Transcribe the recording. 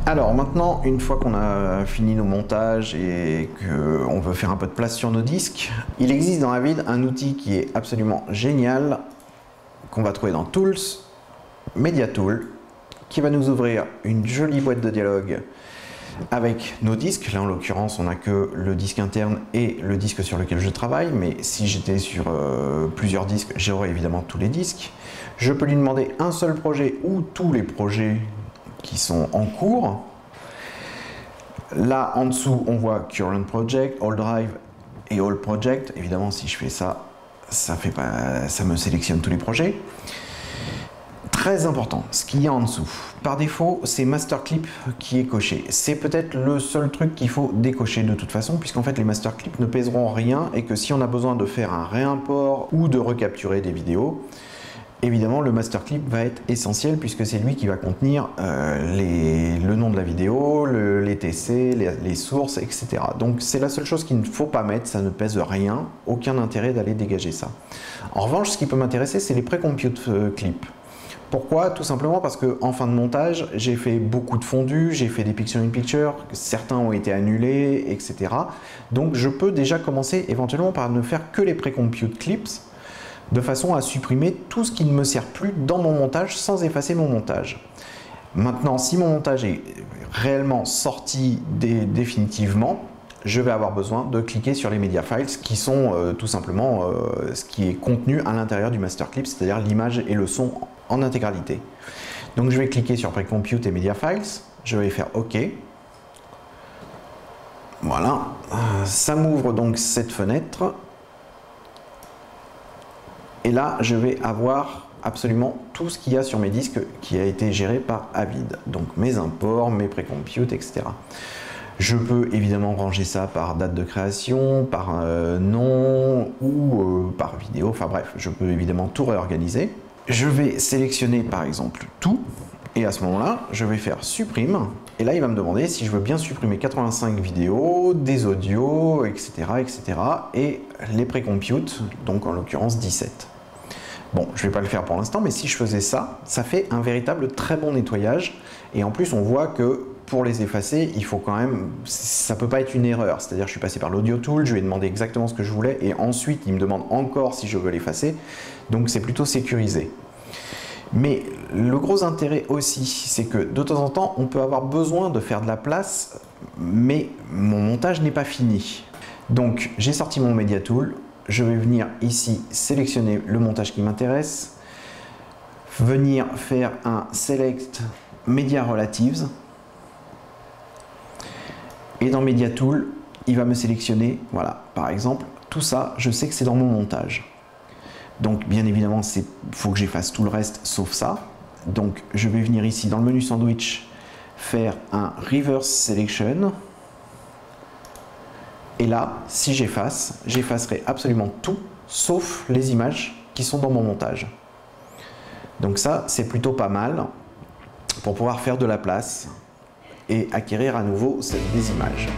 Alors maintenant, une fois qu'on a fini nos montages et qu'on veut faire un peu de place sur nos disques, il existe dans Avid un outil qui est absolument génial, qu'on va trouver dans Tools, Media Tool, qui va nous ouvrir une jolie boîte de dialogue avec nos disques. Là en l'occurrence on n'a que le disque interne et le disque sur lequel je travaille, mais si j'étais sur plusieurs disques, j'aurais évidemment tous les disques. Je peux lui demander un seul projet ou tous les projets qui sont en cours. Là en dessous on voit Current Project, All Drive et All Project. Évidemment si je fais ça, ça me sélectionne tous les projets. Très important, ce qu'il y a en dessous. Par défaut, c'est Master Clip qui est coché. C'est peut-être le seul truc qu'il faut décocher de toute façon, puisqu'en fait les Master Clips ne pèseront rien et que si on a besoin de faire un réimport ou de recapturer des vidéos, évidemment le Master Clip va être essentiel puisque c'est lui qui va contenir le nom de la vidéo, les TC, les sources, etc. Donc c'est la seule chose qu'il ne faut pas mettre, ça ne pèse rien, aucun intérêt d'aller dégager ça. En revanche, ce qui peut m'intéresser, c'est les pré-compute clips. Pourquoi? Tout simplement parce qu'en fin de montage, j'ai fait beaucoup de fondus, j'ai fait des picture in picture, certains ont été annulés, etc. Donc je peux déjà commencer éventuellement par ne faire que les pré-compute clips, de façon à supprimer tout ce qui ne me sert plus dans mon montage sans effacer mon montage. Maintenant, si mon montage est réellement sorti définitivement, je vais avoir besoin de cliquer sur les media files qui sont tout simplement ce qui est contenu à l'intérieur du master clip, c'est-à-dire l'image et le son en intégralité. Donc je vais cliquer sur Pre-Compute et Media Files, je vais faire OK. Voilà, ça m'ouvre donc cette fenêtre. Et là, je vais avoir absolument tout ce qu'il y a sur mes disques qui a été géré par Avid. Donc mes imports, mes Pre-Compute, etc. Je peux évidemment ranger ça par date de création, par nom ou par vidéo. Enfin bref, je peux évidemment tout réorganiser. Je vais sélectionner par exemple tout et à ce moment-là, je vais faire supprime et là il va me demander si je veux bien supprimer 85 vidéos, des audios, etc. etc. et les pré-compute, donc en l'occurrence 17. Bon, je ne vais pas le faire pour l'instant, mais si je faisais ça, ça fait un véritable très bon nettoyage et en plus on voit que pour les effacer, il faut quand même, ça peut pas être une erreur, c'est-à-dire je suis passé par l'audio tool, je lui ai demandé exactement ce que je voulais et ensuite il me demande encore si je veux l'effacer, donc c'est plutôt sécurisé. Mais le gros intérêt aussi, c'est que de temps en temps, on peut avoir besoin de faire de la place, mais mon montage n'est pas fini. Donc j'ai sorti mon Media Tool, je vais venir ici sélectionner le montage qui m'intéresse, venir faire un Select Media Relatives, et dans Media Tool, il va me sélectionner, voilà, par exemple, tout ça, je sais que c'est dans mon montage. Donc, bien évidemment, il faut que j'efface tout le reste, sauf ça. Donc, je vais venir ici, dans le menu Sandwich, faire un Reverse Selection. Et là, si j'efface, j'effacerai absolument tout, sauf les images qui sont dans mon montage. Donc ça, c'est plutôt pas mal pour pouvoir faire de la place et acquérir à nouveau des images.